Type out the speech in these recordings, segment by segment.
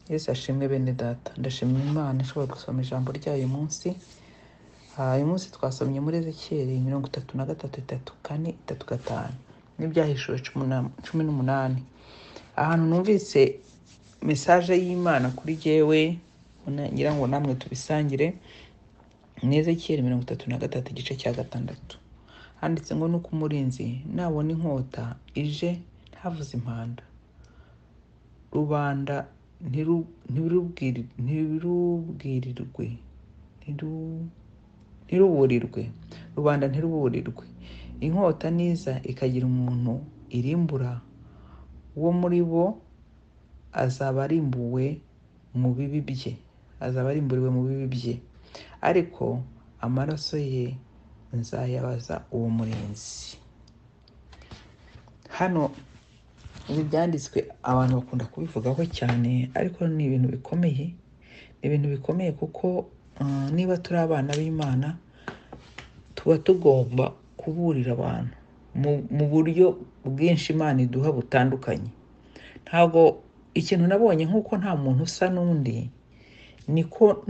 Yesu ashimwe bene data. Ndashimira Imana ishobora gusoma ijambo ryayo uyu munsi. Uyu munsi twasomye muri Ezekiyeli 33:3-4-5 n'ibyahishuwe 18. Ahantu numvise message y'Imana kuri jyewe ngira ngo namwe tubisangire. Ni Ezekiyeli 33 igice cya 6. Handitse ngo nuko umurinzi nabona inkota ije ntavuze impanda, rubanda ntiruburirwe. Inkota niza ikagira umuntu irimbura, uwo muri bo azaba arimburiwe mu bibi bye, ariko amaraso ye nzayabaza uwo murinzi. Hano ibi byanditswe abantu bakunda kubivugaho cyane, ariko ni ibintu bikomeye kuko niba turi abana b'Imana tuba tugomba kuburira abantu mu buryo bwinshi Imana iduha butandukanye. Ntabwo ikintu nabonye nk'uko nta muntu usa n'undi, niko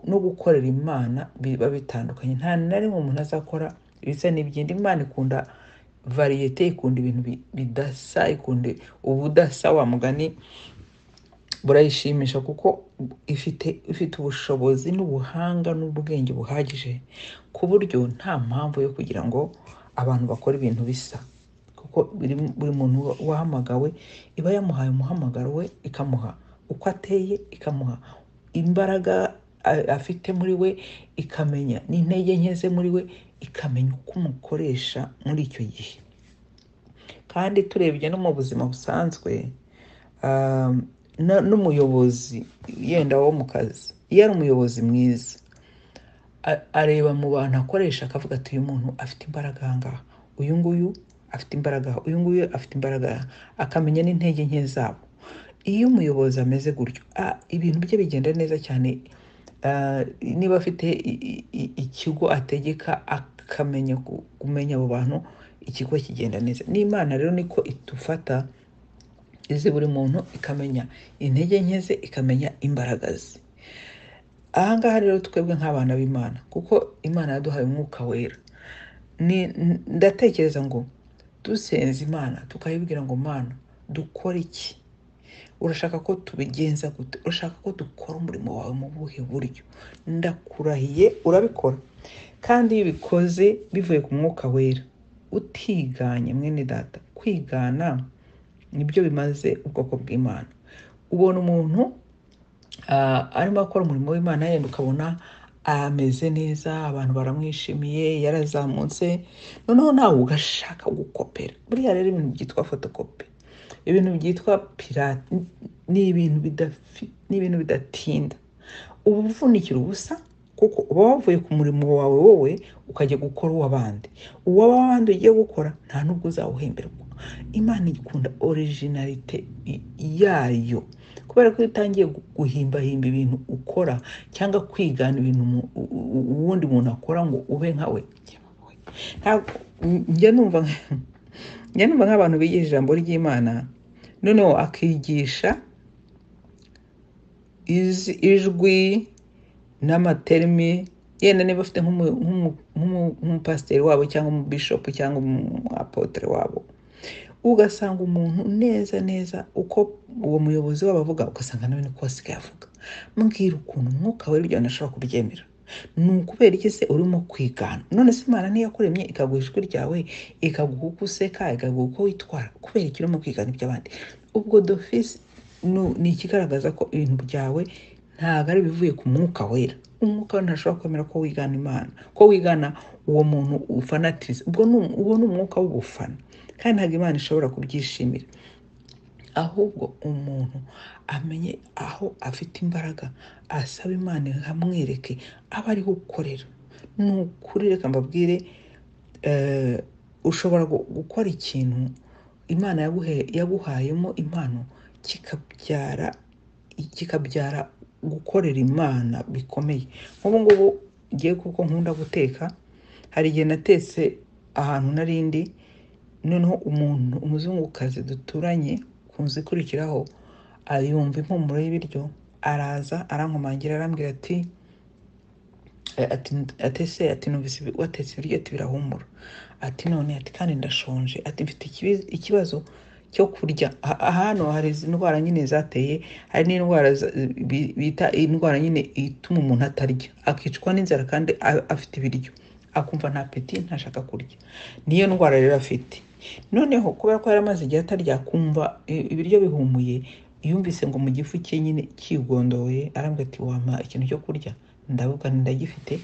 no gukorera Imana biba bitandukanye. Nta na rimwe umuntu azakora ibisa n'ibyindi. Imana ikunda variyete, ikunda ibintu bidasa, ikunda ubudasa. Wa mugani burayishimisha kuko ifite ubushobozi n'ubuhanga n'ubwenge buhagije ku buryo nta mpamvu yo kugira ngo abantu bakore ibintu bisa, kuko buri muntu wahamagawe iba yamuhaye umuhamagaro we, ikamuha uko ateye, ikamuha imbaraga afite muri we, ikamenya n'intege nke ze muri we, ikamenya uko umukoresha muri icyo gihe. Kandi turebye no mu buzima busanzwe, n'umuyobozi yenda wo mu kazi, iyo ari umuyobozi mwiza areba mu bantu akoresha akavuga ati uyu muntu afite imbaraga ahangaha, uyu nguyu afite imbaraga, uyu nguyu afite imbaraga, akamenya n'intege nke zabo. Iyo umuyobozi ameze gutyo, ibintu bye bigenda neza cyane. Niba afite ikigo ategeka, akamenya kumenya abo bantu, ikigo kigenda neza. N'Imana rero niko itufata, izi buri muntu ikamenya intege nke ze, ikamenya imbaraga ze. Ahangaha rero twebwe nk'abana b'Imana, kuko Imana yaduhaye umwuka wera, ndatekereza ngo dusenze Imana tukayibwira ngo Mana dukora iki? Urashaka ko tubigenza gute? Urashaka ko dukora umurimo wawe mu buhe buryo? Ndakurahiye urabikora. Kandi iyo ubikoze bivuye ku mwuka wera, utiganye mwene data, kwigana nibyo bimaze ubwoko bw'Imana. Ubona umuntu arimo akora umurimo w'Imana, yenda ukabona ameze neza, abantu baramwishimiye, yarazamutse, noneho nawe ugashaka gukopera. Buriya rero ibintu byitwa fotokopi, ibintu byitwa pirate, ni ibintu bidatinda. Uba uvunikira ubusa, kuko uba wavuye ku murimo wawe wowe ukajya gukora uw'abandi. Uw'abandi ugiye gukora nta nubwo uzawuhemberwa. Imana ikunda originalite yayo, kubera ko utangiye guhimbahimba ibintu ukora cyangwa kwigana ibintu uwundi muntu akora ngo ube nkawe, njya numva nk'abantu bigisha ijambo ry'Imana, noneho akigisha ijwi n'amaterimi, yenda niba afite nk'umupasiteri wabo cyangwa umubishopu cyangwa umuapotre wabo, ugasanga umuntu neza uko uwo muyobozi wabo avuga, ugasanga nawe niko asigaye avuga. Mbwira ukuntu umwuka wera ibyo ntashobora kubyemera. Ni ukubera iki se urimo kwigana? None se Imana niyo yakuremye ikaguha ijwi ryawe, ikaguha uko useka, ikaguha uko witwara, kubera iki urimo kwigana iby'abandi? Ubwo d'office ni ikigaragaza ko ibintu byawe ntabwo ari bivuye ku mwuka wera. Umwuka wera ntashobora kwemera ko wigana Imana, ko wigana uwo muntu ufanatiriza. Ubwo ni umwuka w'ubufana, kandi ntabwo Imana ishobora kubyishimira. Ahubwo umuntu amenye aho afite imbaraga, asaba Imana ihamwereke, aba ariho ukorera. Ni ukuri, reka mbabwire, ushobora gukora ikintu Imana yaguhayemo impano, kikabyara gukorera Imana bikomeye. Nk'ubu ngubu ngiye kuko nkunda guteka, hari igihe natetse ahantu narindi, noneho umuzungukazi duturanye ku nzu ikurikiraho yumva impumuro y'ibiryo, araza arankomangira arambwira ati ati numvise watetse ibiryo ati birahumura, ati none ati kandi ndashonje, ati mfite ikibazo cyo kurya. Hano hari izi ndwara nyine zateye, hari n'indwara bita indwara nyine ituma umuntu atarya, akicwa n'inzara kandi afite ibiryo, akumva nta peti, ntashaka kurya. Niyo ndwara rero afite. Noneho kubera ko yaramaze igihe atarya, kumva ibiryo bihumuye, yumvise ngo mu gifu cye nyine kigondoye, arambwira ati wampa ikintu cyo kurya? Ndavuga ndagifite.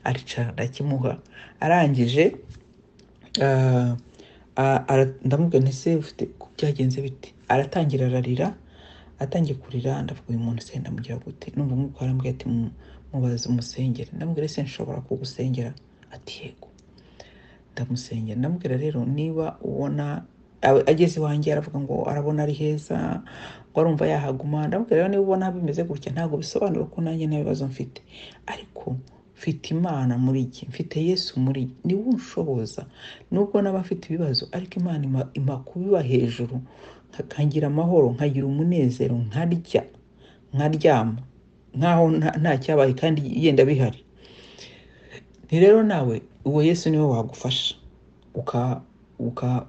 Aricara ndakimuha, arangije ndamubwira nti se ufite byagenze bite? Aratangira ararira, atangiye kurira, ndavuga uyu muntu se ndamugira gute? Numva nk'uko arambwira ati mubaze umusengere. Ndamubwira se nshobora kugusengera? Ati yego. Ndamusengera, ndamubwira rero niba ubona ageze iwanjye aravuga ngo arabona ari heza, ngo arumva yahaguma. Ndamubwira rero niba ubona bimeze gutya ntabwo bisobanura ko nanjye nta bibazo mfite, ariko mfite Imana muri iki, mfite Yesu muri niwe unshoboza. Nubwo naba mfite ibibazo, ariko Imana ima kubiba hejuru, nkagira amahoro, nkagira umunezero, nkarya, nkaryama nkaho nta cyabaye kandi yenda bihari. Ni rero nawe uwo Yesu niwe wagufasha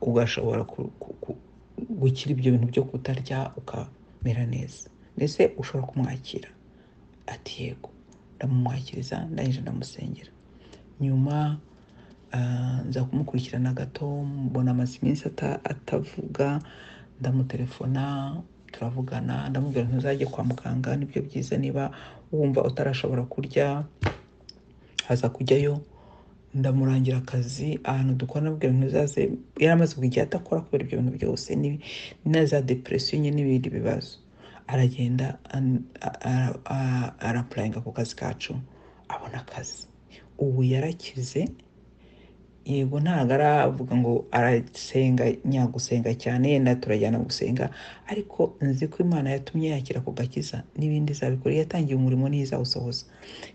ugashobora gukira ibyo bintu byo kutarya, ukamera neza. Mbese ushobora kumwakira? Ati yego. Ndamumwakiriza, ndangije ndamusengera. Nyuma nza kumukurikirana gato, mbona amaze iminsi atavuga, ndamutelefona, turavugana, ndamubwira ntuzajye kwa muganga, nibyo byiza niba wumva utarashobora kurya, haza kujyayo. Ndamurangira akazi ahantu dukora, ndamubwira ntuzaze, yaramaze igihe atakora kubera ibyo bintu byose na za depression nyine n'ibindi bibazo. Aragenda arapurayinga ku kazi kacu, abona akazi. Ubu yarakize, yego ntabwo aravuga ngo arasenga nyagusenga cyane, yenda turajyana gusenga, ariko nzi ko Imana yatumye yakira ku gakiza, n'ibindi izabikora. Yatangiye umurimo n'izawusohoza.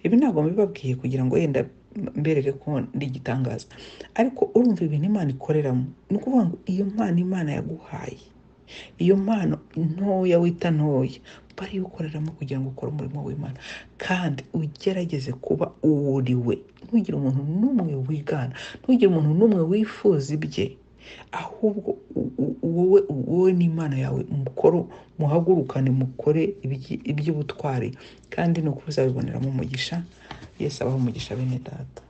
Ibi ntabwo mbibabwiye kugira ngo yenda mbereke ko ndi igitangaza, ariko urumva ibintu Imana ikoreramo. Ni ukuvuga ngo iyo mpano Imana yaguhaye, iyo mpano ntoya wita ntoya, bari gukoreramo kugira ngo ukore umurimo w'Imana, kandi ugerageze kuba uwuriwe. Ntugire umuntu n'umwe wigana, ntugire umuntu n'umwe wifuza ibye, ahubwo wowe n'Imana yawe muhagurukane mukore iby'ubutwari, kandi ni ukuri uzabiboneramo umugisha. Yesu abaho umugisha bene data.